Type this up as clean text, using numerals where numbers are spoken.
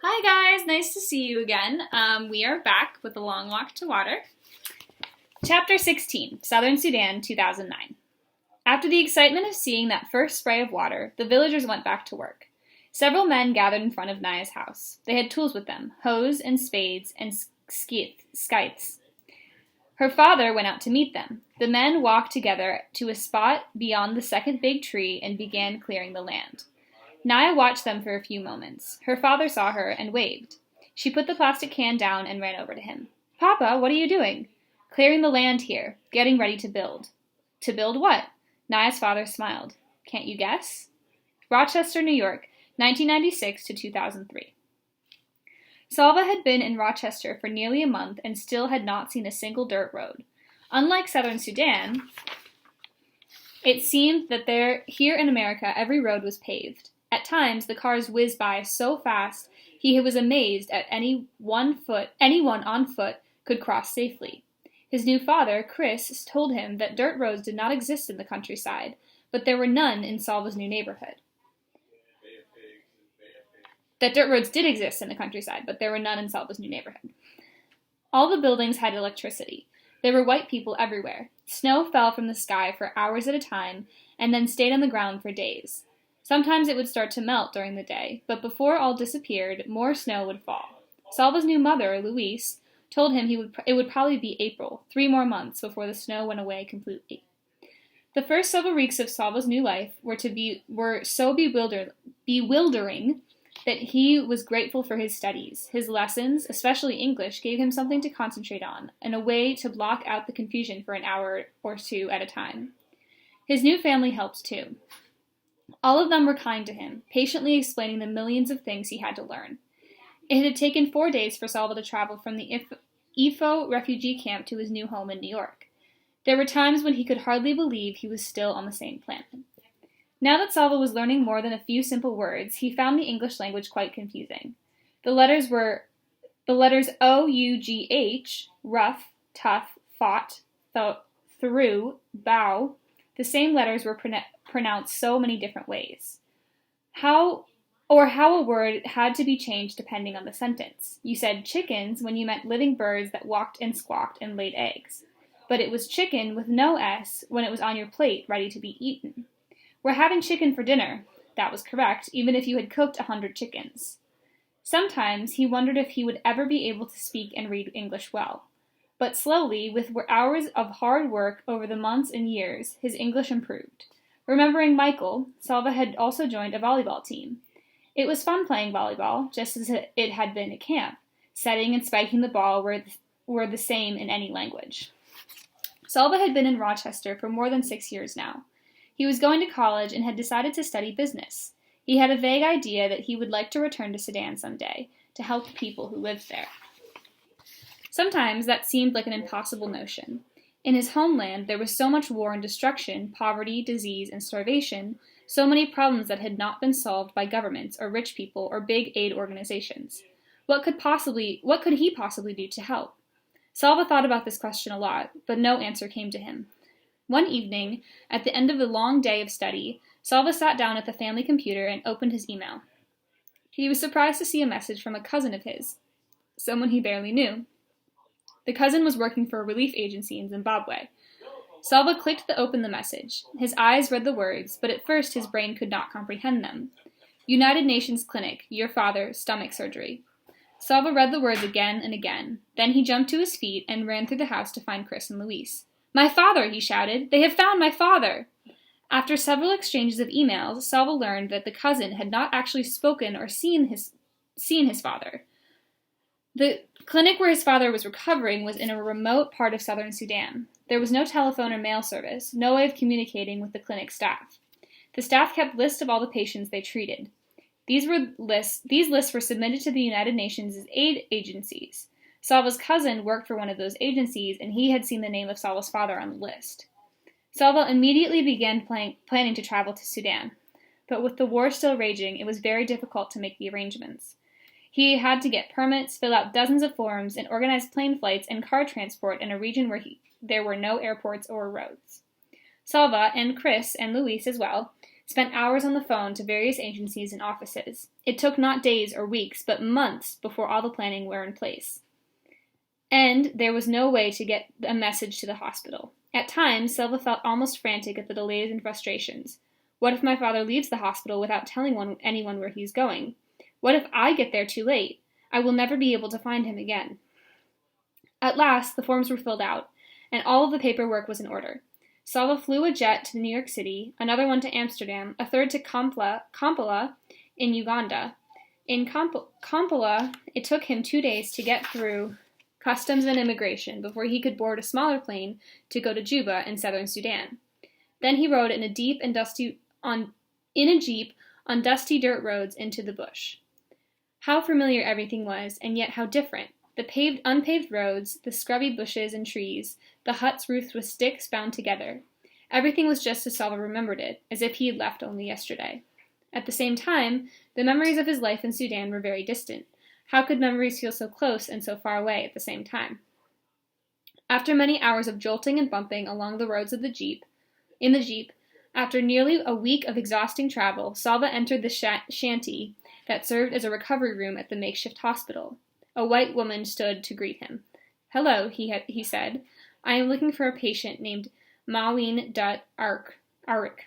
Hi guys, nice to see you again. We are back with A Long Walk to Water. Chapter 16, Southern Sudan, 2009. After the excitement of seeing that first spray of water, the villagers went back to work. Several men gathered in front of Naya's house. They had tools with them, hoes and spades and scythes. Her father went out to meet them. The men walked together to a spot beyond the second big tree and began clearing the land. Naya watched them for a few moments. Her father saw her and waved. She put the plastic can down and ran over to him. "Papa, what are you doing?" "Clearing the land here, getting ready to build." "To build what?" Naya's father smiled. "Can't you guess?" Rochester, New York, 1996 to 2003. Salva had been in Rochester for nearly a month and still had not seen a single dirt road. Unlike Southern Sudan, it seemed that here in America every road was paved. At times, the cars whizzed by so fast he was amazed at anyone on foot could cross safely. His new father, Chris, told him that dirt roads did not exist in the countryside, but there were none in Salva's new neighborhood. That dirt roads did exist in the countryside, but there were none in Salva's new neighborhood. All the buildings had electricity. There were white people everywhere. Snow fell from the sky for hours at a time and then stayed on the ground for days. Sometimes it would start to melt during the day, but before all disappeared, more snow would fall. Salva's new mother, Louise, told him it would probably be April, 3 more months before the snow went away completely. The first several weeks of Salva's new life were so bewildering that he was grateful for his studies. His lessons, especially English, gave him something to concentrate on, and a way to block out the confusion for an hour or two at a time. His new family helped too. All of them were kind to him, patiently explaining the millions of things he had to learn. It had taken 4 days for Salva to travel from the Ifo refugee camp to his new home in New York. There were times when he could hardly believe he was still on the same planet. Now that Salva was learning more than a few simple words, he found the English language quite confusing. The letters O-U-G-H, rough, tough, fought, through, bow. The same letters were pronounced so many different ways. How a word had to be changed depending on the sentence. You said chickens when you meant living birds that walked and squawked and laid eggs. But it was chicken with no S when it was on your plate ready to be eaten. "We're having chicken for dinner." That was correct, even if you had cooked 100 chickens. Sometimes he wondered if he would ever be able to speak and read English well. But slowly, with hours of hard work over the months and years, his English improved. Remembering Michael, Salva had also joined a volleyball team. It was fun playing volleyball, just as it had been at camp. Setting and spiking the ball were the same in any language. Salva had been in Rochester for more than 6 years now. He was going to college and had decided to study business. He had a vague idea that he would like to return to Sudan someday, to help the people who lived there. Sometimes that seemed like an impossible notion. In his homeland, there was so much war and destruction, poverty, disease, and starvation, so many problems that had not been solved by governments or rich people or big aid organizations. What could he possibly do to help? Salva thought about this question a lot, but no answer came to him. One evening, at the end of a long day of study, Salva sat down at the family computer and opened his email. He was surprised to see a message from a cousin of his, someone he barely knew. The cousin was working for a relief agency in Zimbabwe. Salva clicked to open the message. His eyes read the words, but at first his brain could not comprehend them. "United Nations Clinic, your father, stomach surgery." Salva read the words again and again. Then he jumped to his feet and ran through the house to find Chris and Louise. "My father!" he shouted. "They have found my father!" After several exchanges of emails, Salva learned that the cousin had not actually spoken or seen his father. The clinic where his father was recovering was in a remote part of southern Sudan. There was no telephone or mail service, no way of communicating with the clinic staff. The staff kept lists of all the patients they treated. These lists were submitted to the United Nations' aid agencies. Salva's cousin worked for one of those agencies, and he had seen the name of Salva's father on the list. Salva immediately began planning to travel to Sudan. But with the war still raging, it was very difficult to make the arrangements. He had to get permits, fill out dozens of forms, and organize plane flights and car transport in a region where there were no airports or roads. Salva, and Chris and Luis as well, spent hours on the phone to various agencies and offices. It took not days or weeks, but months before all the planning were in place. And there was no way to get a message to the hospital. At times, Silva felt almost frantic at the delays and frustrations. What if my father leaves the hospital without telling anyone where he's going? What if I get there too late? I will never be able to find him again. At last, the forms were filled out, and all of the paperwork was in order. Salva flew a jet to New York City, another one to Amsterdam, a third to Kampala in Uganda. In Kampala, it took him 2 days to get through customs and immigration before he could board a smaller plane to go to Juba in southern Sudan. Then he rode in a jeep on dusty dirt roads into the bush. How familiar everything was, and yet how different. The unpaved roads, the scrubby bushes and trees, the huts roofed with sticks bound together. Everything was just as Salva remembered it, as if he had left only yesterday. At the same time, the memories of his life in Sudan were very distant. How could memories feel so close and so far away at the same time? After many hours of jolting and bumping along the roads in the jeep, after nearly a week of exhausting travel, Salva entered the shanty that served as a recovery room at the makeshift hospital. A white woman stood to greet him. "Hello," he said. "I am looking for a patient named Maween Dut Arik.